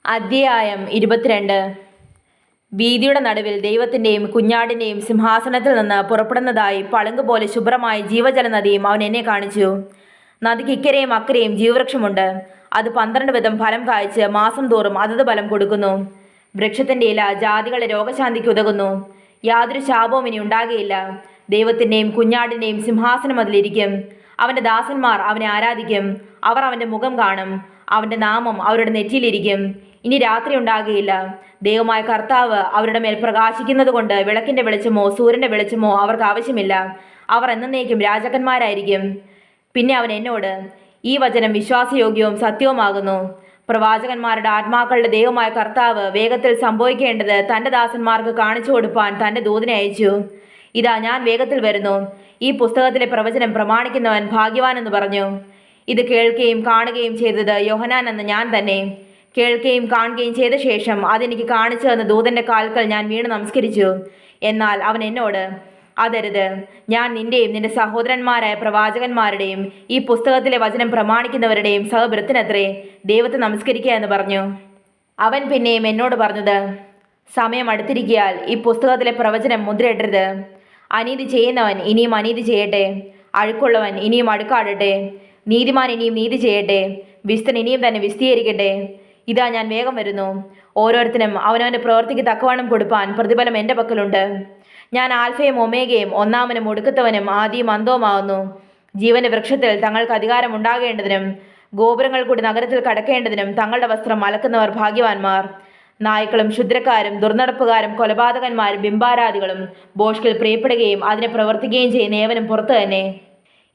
അധ്യായം 22. വീതിയുടെ നടുവിൽ ദൈവത്തിൻ്റെയും കുഞ്ഞാടിൻ്റെയും സിംഹാസനത്തിൽ നിന്ന് പുറപ്പെടുന്നതായി പളുങ്കുപോലെ ശുഭ്രമായ ജീവജല നദിയും അവൻ എന്നെ കാണിച്ചു. നദിക്ക് ഇക്കരെയും അക്കരെയും ജീവവൃക്ഷമുണ്ട്. അത് 12 വിധം ഫലം കായ്ച്ച് മാസം തോറും അതത് ഫലം കൊടുക്കുന്നു. വൃക്ഷത്തിൻ്റെ ഇല ജാതികളെ രോഗശാന്തിക്ക് ഉതകുന്നു. യാതൊരു ശാപവും ഇനി ഉണ്ടാകുകയില്ല. ദൈവത്തിൻ്റെയും കുഞ്ഞാടിൻ്റെയും സിംഹാസനം അതിലിരിക്കും. അവൻ്റെ ദാസന്മാർ അവനെ ആരാധിക്കും. അവർ അവൻ്റെ മുഖം കാണും. അവൻ്റെ നാമം അവരുടെ നെറ്റിയിലിരിക്കും. ഇനി രാത്രി ഉണ്ടാകുകയില്ല. ദൈവമായ കർത്താവ് അവരുടെ മേൽ പ്രകാശിക്കുന്നത് കൊണ്ട് വിളക്കിൻ്റെ വെളിച്ചമോ സൂര്യൻ്റെ വെളിച്ചമോ അവർക്ക് ആവശ്യമില്ല. അവർ എന്നേക്കും രാജാക്കന്മാരായിരിക്കും. പിന്നെ അവൻ എന്നോട്, ഈ വചനം വിശ്വാസയോഗ്യവും സത്യവുമാകുന്നു. പ്രവാചകന്മാരുടെ ആത്മാക്കളുടെ ദൈവമായ കർത്താവ് വേഗത്തിൽ സംഭവിക്കേണ്ടത് തൻ്റെ ദാസന്മാർക്ക് കാണിച്ചു കൊടുപ്പാൻ തൻ്റെ ദൂതനെ അയച്ചു. ഇതാ, ഞാൻ വേഗത്തിൽ വരുന്നു. ഈ പുസ്തകത്തിലെ പ്രവചനം പ്രമാണിക്കുന്നവൻ ഭാഗ്യവാൻ എന്ന് പറഞ്ഞു. ഇത് കേൾക്കുകയും കാണുകയും ചെയ്തത് യോഹന്നാൻ എന്ന ഞാൻ തന്നെ. കേൾക്കുകയും കാണുകയും ചെയ്ത ശേഷം അതെനിക്ക് കാണിച്ചു തന്ന ദൂതൻ്റെ കാൽക്കൽ ഞാൻ വീണ് നമസ്കരിച്ചു. എന്നാൽ അവൻ എന്നോട്, അതരുത്. ഞാൻ നിന്റെയും നിന്റെ സഹോദരന്മാരായ പ്രവാചകന്മാരുടെയും ഈ പുസ്തകത്തിലെ വചനം പ്രമാണിക്കുന്നവരുടെയും സഹഭൃത്തിനത്രേ ദൈവത്തെ നമസ്കരിക്കുക എന്ന് പറഞ്ഞു. അവൻ പിന്നെയും എന്നോട് പറഞ്ഞത്, സമയം അടുത്തിരിക്കയാൽ ഈ പുസ്തകത്തിലെ പ്രവചനം മുദ്രയിടരുത്. അനീതി ചെയ്യുന്നവൻ ഇനിയും അനീതി ചെയ്യട്ടെ. അഴുക്കുള്ളവൻ ഇനിയും അഴുക്കാടട്ടെ. നീതിമാൻ ഇനിയും നീതി ചെയ്യട്ടെ. വിസ്തൻ ഇനിയും തന്നെ വിസ്തീകരിക്കട്ടെ. ഇതാ, ഞാൻ വേഗം വരുന്നു. ഓരോരുത്തരും അവനവൻ്റെ പ്രവൃത്തിക്ക് തക്കവണ്ണം കൊടുപ്പാൻ പ്രതിഫലം എൻ്റെ പക്കലുണ്ട്. ഞാൻ ആൽഫയും ഒമേഗയും, ഒന്നാമനും ഒടുക്കത്തവനും ആദിയും അന്തവുമാകുന്നു. ജീവന്റെ വൃക്ഷത്തിൽ തങ്ങൾക്ക് അധികാരം ഉണ്ടാകേണ്ടതിനും ഗോപുരങ്ങൾ കൂടി നഗരത്തിൽ കടക്കേണ്ടതിനും തങ്ങളുടെ വസ്ത്രം അലക്കുന്നവർ ഭാഗ്യവാന്മാർ. നായ്ക്കളും ക്ഷുദ്രക്കാരും ദുർനടപ്പുകാരും കൊലപാതകന്മാരും ബിംബാരാധികളും ഭോഷ്കിൽ പ്രിയപ്പെടുകയും അതിനെ പ്രവർത്തിക്കുകയും ചെയ്യുന്ന ഏവനും പുറത്തു തന്നെ.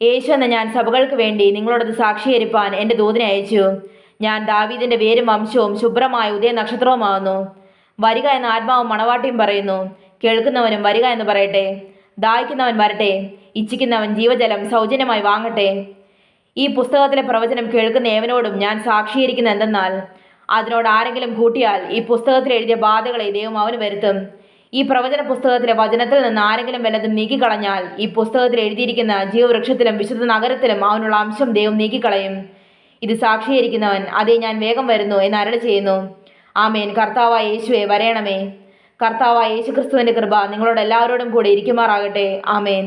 യേശു എന്ന ഞാൻ സഭകൾക്ക് വേണ്ടി നിങ്ങളോടത് സാക്ഷീകരിപ്പാൻ എൻ്റെ ദൂതനെ അയച്ചു. ഞാൻ ദാവീദിന്റെ വേരും വംശവും ശുഭ്രമായ ഉദയ നക്ഷത്രവുമാകുന്നു. വരിക എന്ന ആത്മാവും മണവാട്ടിയും പറയുന്നു. കേൾക്കുന്നവനും വരിക എന്ന് പറയട്ടെ. ദാഹിക്കുന്നവൻ വരട്ടെ. ഇച്ഛിക്കുന്നവൻ ജീവജലം സൗജന്യമായി വാങ്ങട്ടെ. ഈ പുസ്തകത്തിലെ പ്രവചനം കേൾക്കുന്ന ഏവനോടും ഞാൻ സാക്ഷീകരിക്കുന്ന എന്തെന്നാൽ, അതിനോട് ആരെങ്കിലും കൂട്ടിയാൽ ഈ പുസ്തകത്തിൽ എഴുതിയ ബാധകളെ ദൈവം അവന് വരുത്തും. ഈ പ്രവചന പുസ്തകത്തിലെ വചനത്തിൽ നിന്ന് ആരെങ്കിലും വല്ലതും നീക്കിക്കളഞ്ഞാൽ ഈ പുസ്തകത്തിൽ എഴുതിയിരിക്കുന്ന ജീവവൃക്ഷത്തിലും വിശുദ്ധ നഗരത്തിലും അവനുള്ള അംശം ദൈവം നീക്കിക്കളയും. ഇത് സാക്ഷീകരിക്കുന്നവൻ, അതേ, ഞാൻ വേഗം വരുന്നു എന്ന് അരുളി ചെയ്യുന്നു. ആമേൻ. കർത്താവായ യേശുവേ, വരയണമേ. കർത്താവായ യേശു ക്രിസ്തുവിൻ്റെ കൃപ നിങ്ങളോട് എല്ലാവരോടും കൂടെ ഇരിക്കുമാറാകട്ടെ. ആമേൻ.